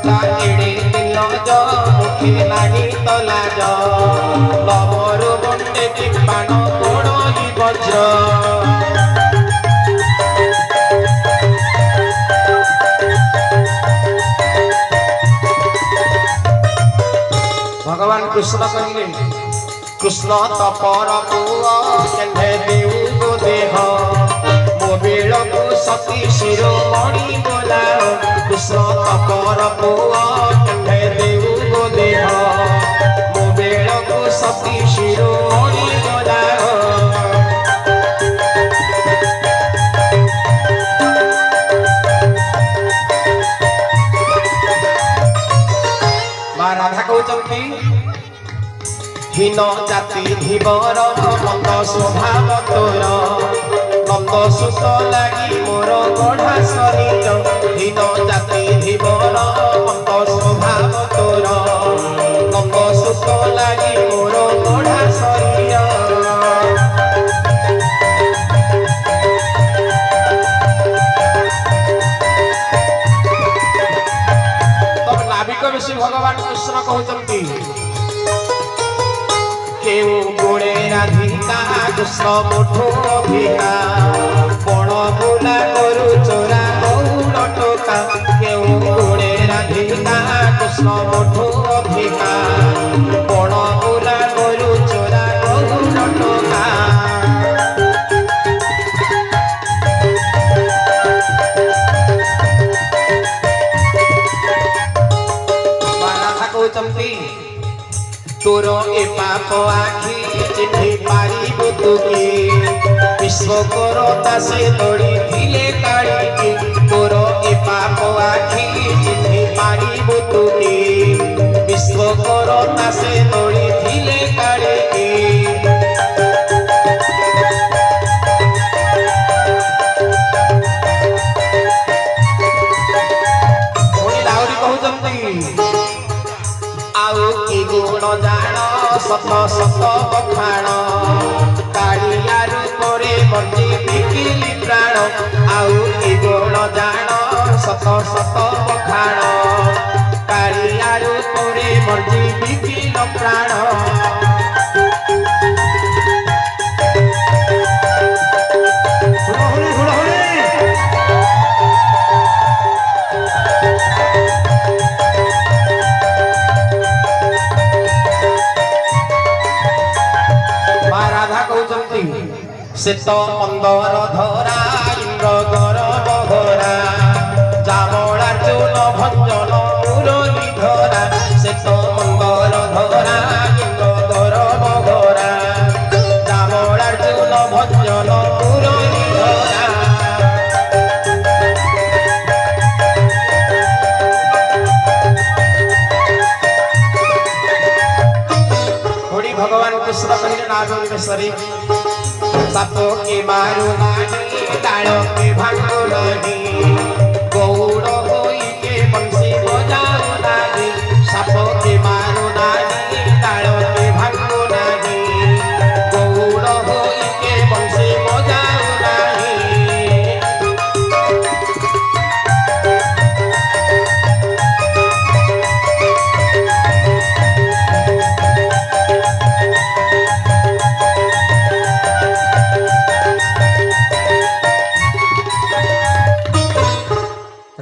टोका एड़े दिल जो मुखे नाही तो लाज लबरु बंडे की पान कोणई वज्र भगवान कृष्ण कहले कृष्ण तपर पुआ केन्हे देउ गो देह मो बेल को सती शिरोमणि बोला कृष्ण तपर पुआ केन्हे देउ गो देह मो बेल को सती शिरोमणि बोला मां राधा कहउचंती हीन जाति धीवर मंद स्वभाव तोर नंद सुत लगी मोर गढ़ा शरीर हीन जाति धीवर मंद स्वभाव तोर नंद सुत लगी मोर गढ़ा शरीर तब नाविक बेशी भगवान कृष्ण कहते केउ गोड़े राधिका कृष्ण मुठो भिका पण बुला करू चोरा गौड़ टोका केउ गोड़े राधिका कृष्ण मुठो भिका पण बुला करू चोरा गौड़ टोका राधा कहउचंती तोर ए पाप आखि चिन्हि पारिबु तुके विश्व करता से दौड़ी थिले काढ़ी तोर ए पाप आखि चिन्हि पारिबु तुके विश्व करता से दौड़ी थिले काढ़ी गुण जान सत सत बखाण कालिया रूपरे बंदी बिकिली प्राण आउ कि गुण जान सत सत बखाण कालिया रूपरे बंदी बिकिल प्राण से तो मंदर धरा इंद्र गरब भरा जामला चून भंजन मुरली धरा से तो मंदर धरा इंद्र गरब भरा जामला चून भंजन मुरली धरा थोड़ी भगवान कृष्ण कहले नाग में सापो के मारू नानी तालो के भांगो नानी गौड़ होई के बंसी बजाओ नानी सापो के मारू नानी तालो के भांगो नानी गौड़ होई के बंसी बजाओ नानी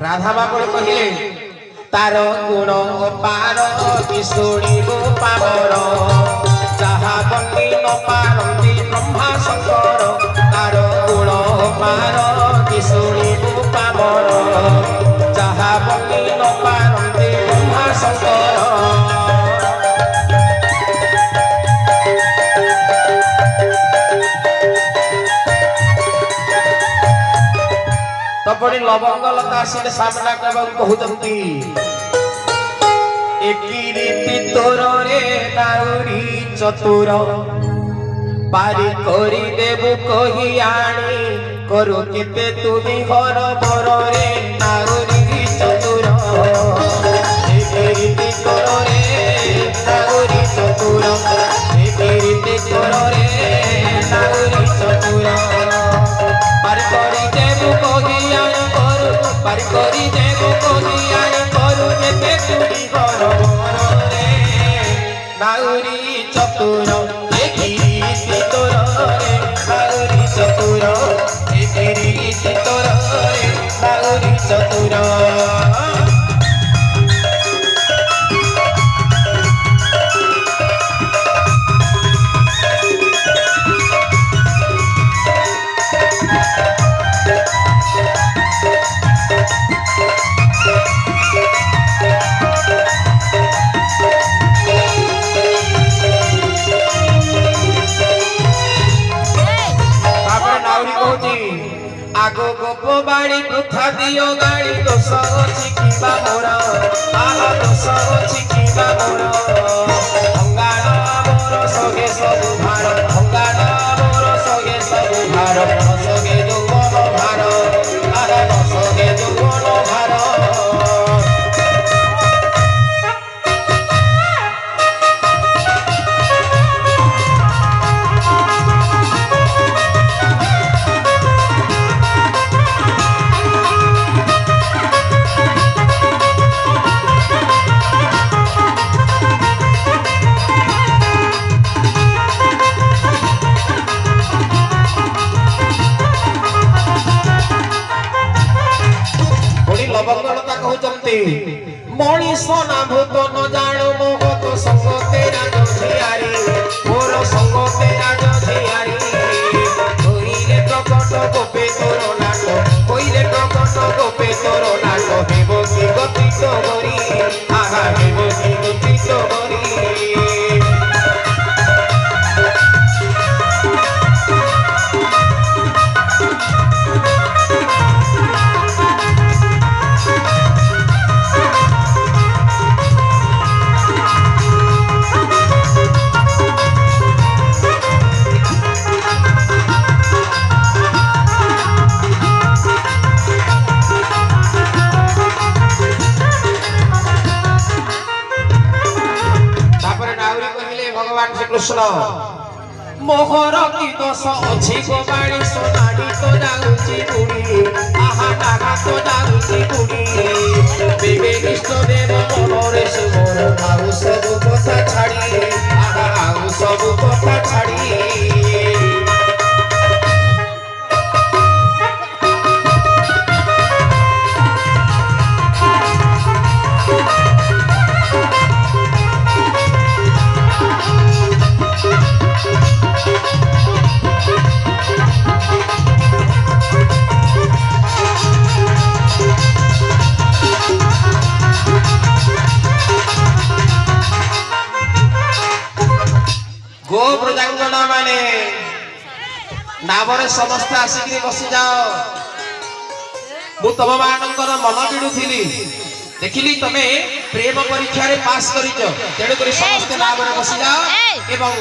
राधा बाबू कहले तार गुण पार कि शुणु पावर जहा बंदी न पारती ब्रह्मा शंकर तार गुण पार कि शुणु पावर जहा बंदी न पारती ब्रह्मा शंकर तपड़ी लवंग लता से सामना करबा कहउचंती एकी रीति तोर रे नाउरी चतुर पारी करी देबु कहि आणी करू केते तुही हर बर रे नाउरी चतुर एकी रीति तोर रे नाउरी चतुर एकी रीति तोर रे नाउरी चतुर पारी करी देबु कहि आणी करू पारी करी যে গো কলিয়ার করু যেতে তুই ঘর রে নাউরি চতুর দেখিরি তোর রে নাউরি চতুর দেখিরি তোর রে নাউরি চতুর আগো গোপ বাড়ি কথা দিও গাড়ি দোষ ଅଛି কিবা মোর আহা দোষ ଅଛି কিবা মোর অঙ্গাণ মোর সগে সবু ভার অঙ্গাণ মোর সগে সবু ভার সগে যৌবন ভার আহা সগে যৌবন ভার ଲବଙ୍ଗଲତା କହୁଛନ୍ତି ମଣିଷ ନା ଭୂତ ନ ଜାଣୁ ମୋହତ ସଙ୍ଗ ତେରା ଝିଆରୀ ମୋର ସଙ୍ଗ ତେରା ଝିଆରୀ କହିଲେ ପ୍ରକଟ ଗୋପେ ତୋର ନାଟ କହିଲେ ପ୍ରକଟ ଗୋପେ ତୋର ନାଟ ହେବ କି ଗତି ତ ଗରି ଆହା ହେବ କି ଗତି ତ ଗରି কৃষ্ণ মোহর কি দোষ অছি গো বাড়ি সোনাড়ি তো যাউছি বুড়ি আহা টাকা তো যাউছি বুড়ি দেবে কৃষ্ণ দেব মনরে সুমর আউ সবু কথা ছাড়ি আহা আউ সবু কথা ছাড়ি गो प्रजांगना माने नामरे समस्त आसिक बसी जाओ मु तुम मानकर मन बिड़ुली देखिली तमे प्रेम परीक्षा रे पास करिच तेणु करी समस्त नामरे बसी जाओ एवं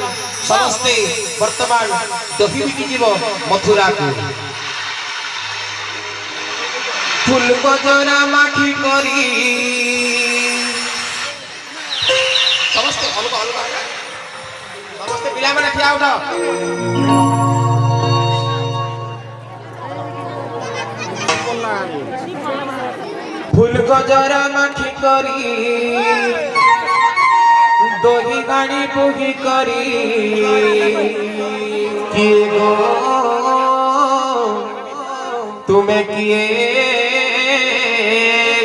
समस्ते वर्तमान दही बिकी जीव मथुरा को फूल गजरा माखी करी समस्ते अलग अलग समस्ते पिला माने ठिया उठ फूल गजरा माखी करी दही गाड़ी बोही करी किए गो तुम्हें किए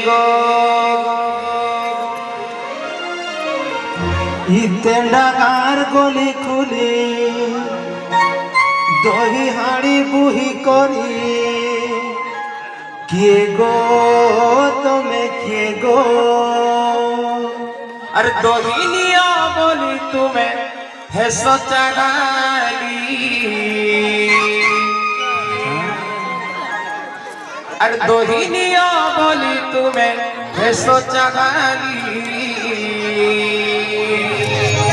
गो इतेंडागार गली खुली दही हाड़ी बुही करी किए गो तुम्हें किए गो अरे दही लिया बोली तुम्हें है सोचा गाली अरे दही लिया बोली तुम्हें है सोचा गाली